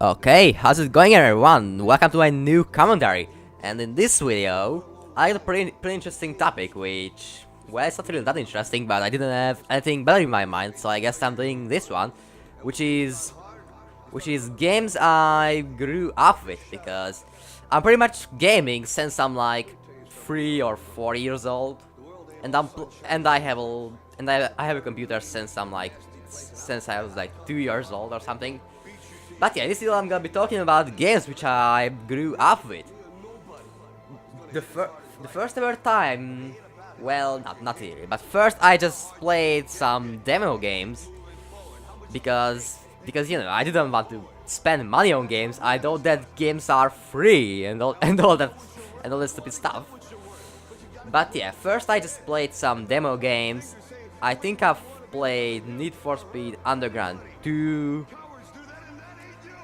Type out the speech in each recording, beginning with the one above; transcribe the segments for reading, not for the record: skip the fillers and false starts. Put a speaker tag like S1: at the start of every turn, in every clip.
S1: Okay, how's it going everyone? Welcome to my new commentary. And in this video, I got a pretty interesting topic which, well, it's not really that interesting, but I didn't have anything better in my mind, so I guess I'm doing this one, which is games I grew up with, because I'm pretty much gaming since I'm like 3 or 4 years old, and I have a computer since I was like 2 years old or something. But yeah, this video I'm gonna be talking about games which I grew up with. The, the first ever time, well, not really, but first I just played some demo games because you know I didn't want to spend money on games. I know that games are free and all that stupid stuff. But yeah, first I just played some demo games. I think I've played Need for Speed Underground 2.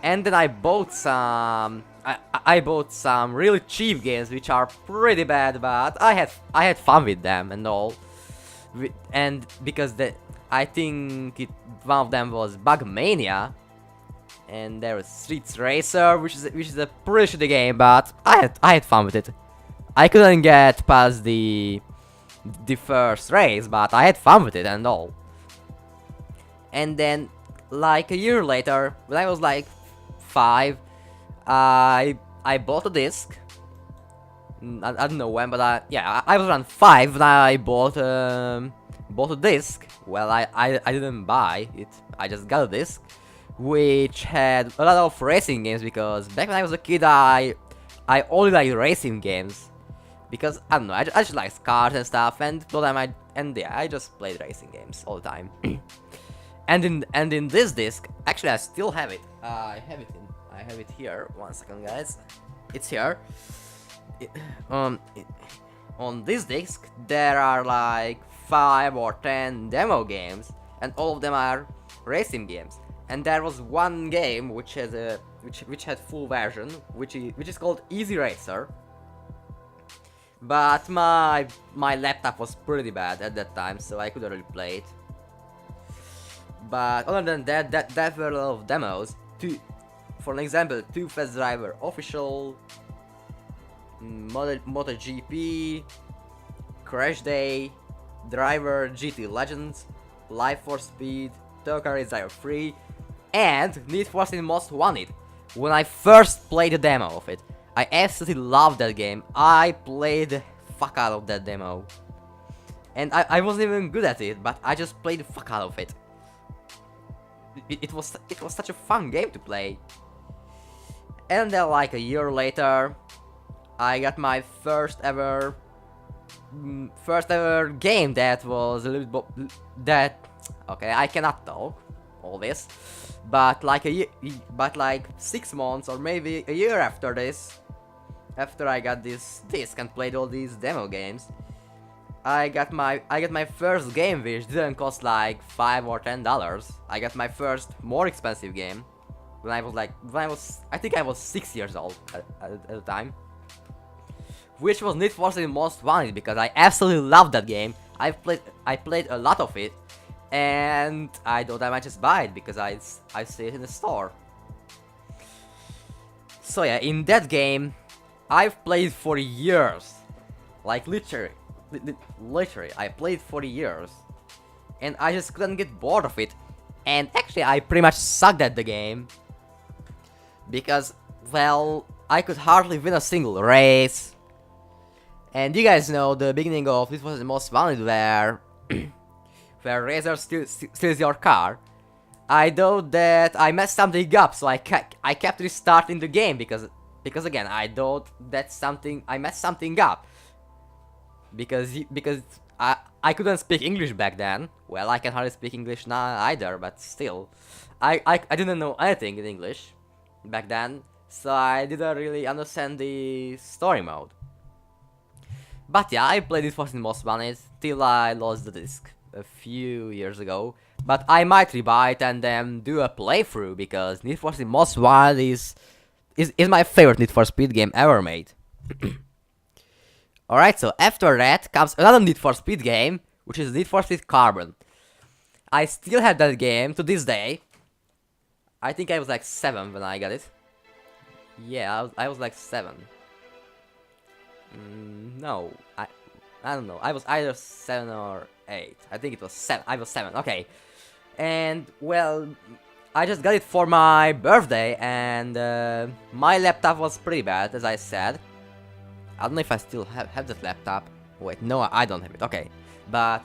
S1: And then I bought some. I bought some really cheap games which are pretty bad, but I had fun with them and all. And because I think one of them was Bugmania, and there was Streets Racer, which is a pretty shitty game, but I had fun with it. I couldn't get past the first race, but I had fun with it and all. And then, like a year later, when I was like 5, I bought a disc. I don't know when, but I was around 5 when I bought a disc. Well, I didn't buy it. I just got a disc, which had a lot of racing games, because back when I was a kid, I only liked racing games, because I don't know, I just like cars and stuff, and I just played racing games all the time. And in this disc, actually I still have it. I have it here. 1 second, guys. It's here. On this disc, there are like 5 or 10 demo games, and all of them are racing games. And there was one game which had full version, which is called Easy Racer. But my laptop was pretty bad at that time, so I couldn't really play it. But other than that, there were a lot of demos. For an example, 2 Fast Driver Official, MotoGP, Crash Day, Driver GT Legends, Life for Speed, Tokyo Race Driver 3, and Need for Speed Most Wanted. When I first played the demo of it, I absolutely loved that game. I played the fuck out of that demo. And I wasn't even good at it, but I just played the fuck out of it. It was such a fun game to play. And then like a year later, I got my first ever game that was a little bit okay, I cannot talk all this, but like 6 months or maybe a year after this, after I got this disc and played all these demo games, I got my first game which didn't cost like $5 or $10. I got my first more expensive game when I think I was 6 years old at the time, which was Need for Speed Most Wanted, because I absolutely loved that game. I played a lot of it, and I thought I might just buy it because I see it in the store. So yeah, in that game, I've played for years, like literally, I played for years, and I just couldn't get bored of it. And actually, I pretty much sucked at the game, because, well, I could hardly win a single race. And you guys know the beginning of this was the Most Wanted, where Razer steals your car. I thought that I messed something up, so I kept restarting the game, because again, I thought that I messed something up. Because I couldn't speak English back then. Well, I can hardly speak English now either, but still, I didn't know anything in English back then, so I didn't really understand the story mode. But yeah, I played it for the Most Wanted till I lost the disc a few years ago. But I might rebuy it and then do a playthrough, because Need for Speed Most Wanted is my favorite Need for Speed game ever made. Alright, so after that comes another Need for Speed game, which is Need for Speed Carbon. I still have that game to this day. I think I was like 7 when I got it. Yeah, I was like 7. No, I don't know. I was either 7 or 8. I think it was 7. I was 7. Okay. And well, I just got it for my birthday, and my laptop was pretty bad, as I said. I don't know if I still have that laptop. Wait, no, I don't have it. Okay, but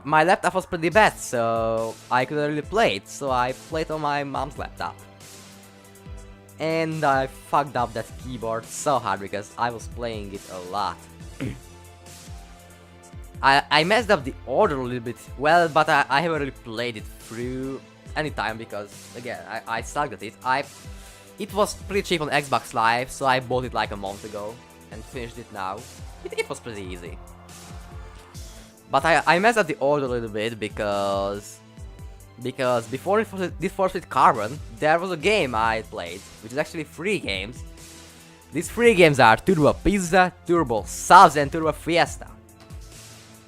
S1: my laptop was pretty bad, so I couldn't really play it. So I played on my mom's laptop, and I fucked up that keyboard so hard because I was playing it a lot. I messed up the order a little bit, well, but I haven't really played it through any time because, again, I sucked at it. It was pretty cheap on Xbox Live, so I bought it like a month ago and finished it now. It was pretty easy. But I messed up the order a little bit because before Need for Speed Carbon, there was a game I played, which is actually 3 games. These 3 games are Turbo Pizza, Turbo Subs, and Turbo Fiesta.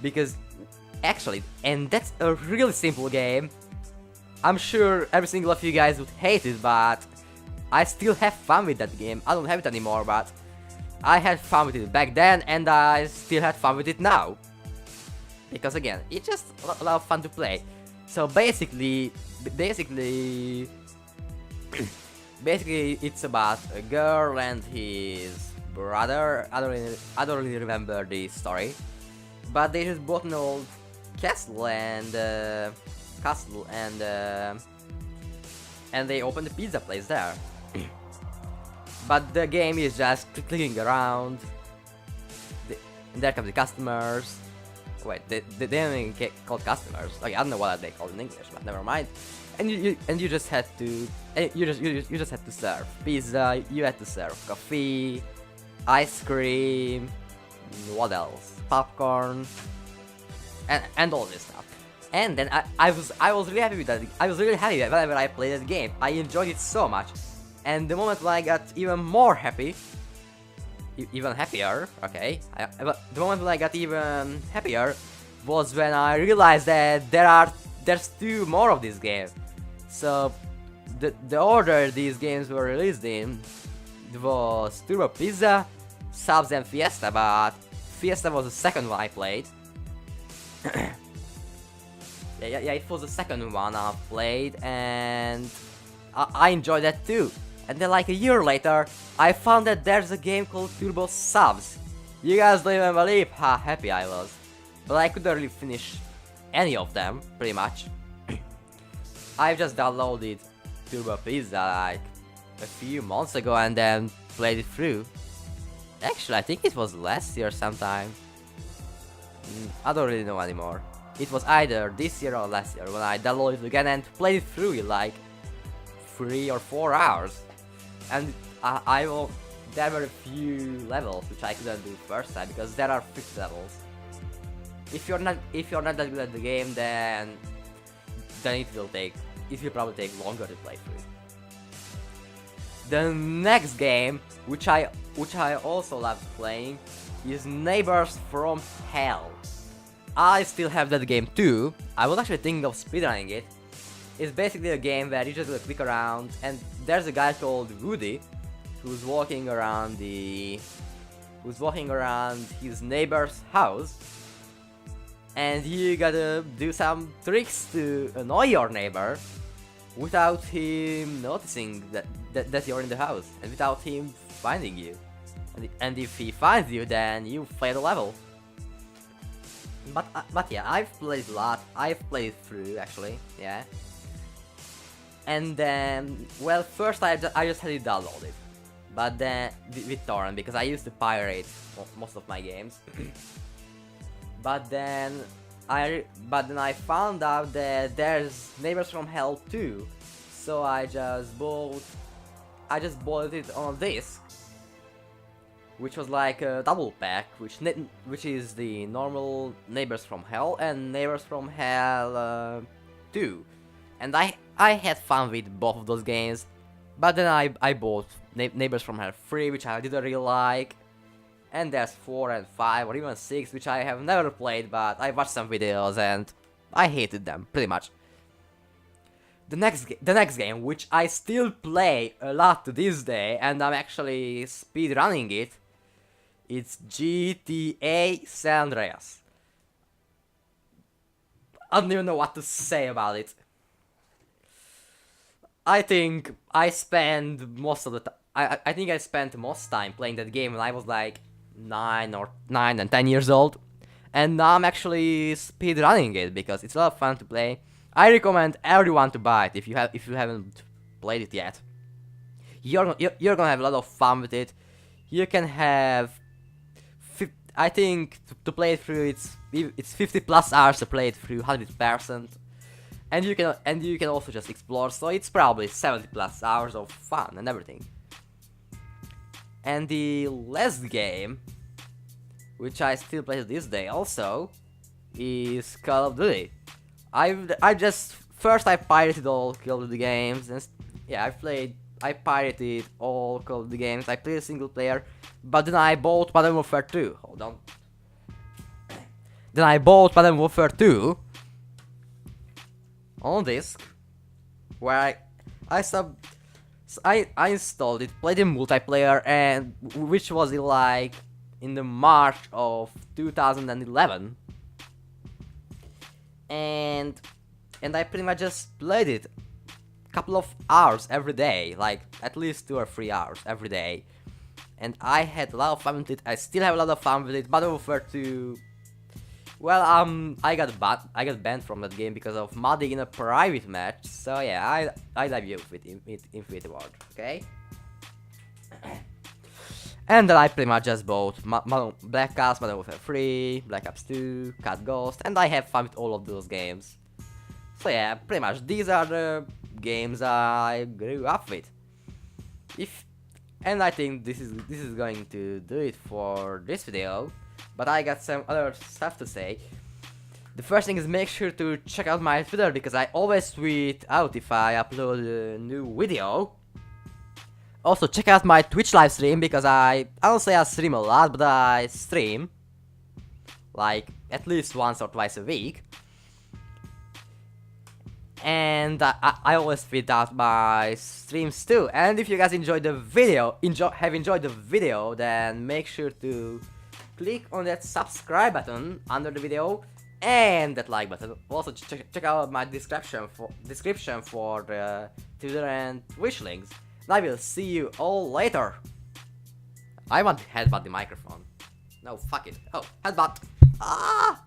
S1: Because, actually, and that's a really simple game. I'm sure every single of you guys would hate it, but I still have fun with that game. I don't have it anymore, but I had fun with it back then, and I still had fun with it now. Because again, it's just a lot of fun to play. So basically, it's about a girl and his brother. I don't really remember the story. But they just bought an old castle and they opened a pizza place there. But the game is just clicking around. There come the customers. Wait, they don't even get called customers. Like, I don't know what they called in English, but never mind. And you just had to you just had to serve pizza. You had to serve coffee, ice cream. What else? Popcorn, and all this stuff. And then I was really happy with that. I was really happy whenever I played that game. I enjoyed it so much. And the moment when I got even more happy, even happier, okay. The moment when I got even happier was when I realized that there's 2 more of this game. So the order these games were released in was Turbo Pizza, Subs, and Fiesta, but Fiesta was the second one I played. yeah, it was the second one I played, and I enjoyed that too. And then like a year later, I found that there's a game called Turbo Subs. You guys don't even believe how happy I was. But I couldn't really finish any of them, pretty much. I've just downloaded Turbo Pizza like a few months ago and then played it through. Actually, I think it was last year sometime. I don't really know anymore. It was either this year or last year when I downloaded it again and played it through in like 3 or 4 hours. And there were a few levels which I couldn't do first time because there are 50 levels. If you're not that good at the game, then it will probably take longer to play through. The next game, which I also loved playing, is Neighbors from Hell. I still have that game too. I was actually thinking of speedrunning it. It's basically a game where you just do a click around, and there's a guy called Woody who's walking around his neighbor's house, and you gotta do some tricks to annoy your neighbor without him noticing that you're in the house and without him finding you. And if he finds you, then you fail the level. But yeah, I've played a lot. I've played through actually, yeah. And then, well, first I just had it downloaded, but then with torrent because I used to pirate most of my games. But then I found out that there's Neighbors from Hell 2, so I just bought it on a disc, which was like a double pack, which is the normal Neighbors from Hell and Neighbors from Hell 2, and I had fun with both of those games. But then I bought Neighbors from Hell 3, which I didn't really like. And there's 4 and 5 or even 6, which I have never played, but I watched some videos and I hated them, pretty much. the next game, which I still play a lot to this day, and I'm actually speedrunning it. It's GTA San Andreas. I don't even know what to say about it. I think I spend most of the time. I think I spent most time playing that game when I was like 9 and 10 years old, and now I'm actually speedrunning it because it's a lot of fun to play. I recommend everyone to buy it if you haven't played it yet. You're gonna have a lot of fun with it. You can have, I think to play it through it's 50 plus hours to play it through 100%, and you can also just explore. So it's probably 70 plus hours of fun and everything. And the last game, which I still play to this day also, is Call of Duty. I just first I pirated all Call of Duty games, and yeah, I pirated all Call of Duty games. I played single player, but then I bought Modern Warfare 2. Hold on. Then I bought Modern Warfare 2 on disc, where I installed it, played in multiplayer, and which was like in the March of 2011, and I pretty much just played it a couple of hours every day, like at least 2 or 3 hours every day, and I had a lot of fun with it. I still have a lot of fun with it. Modern Warfare 2. Well, I got banned from that game because of modding in a private match. So yeah, I debuted with Infinity Ward, okay? And then I pretty much just bought Black Ops, Modern Warfare 3, Black Ops 2, Cat Ghost, and I have fun with all of those games. So yeah, pretty much these are the games I grew up with. And I think this is going to do it for this video. But I got some other stuff to say. The first thing is make sure to check out my Twitter, because I always tweet out if I upload a new video. Also check out my Twitch live stream, because I don't say I stream a lot, but I stream like at least once or twice a week. And I always tweet out my streams too. And if you guys enjoyed the video, have enjoyed the video, then make sure to click on that subscribe button under the video and that like button. Also check out my description for the Twitter and Twitch links. And I will see you all later. I want to headbutt the microphone. No, fuck it. Oh, headbutt. Ah.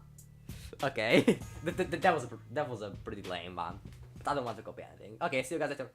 S1: Okay. that was a pretty lame one. But I don't want to copy anything. Okay, see you guys later.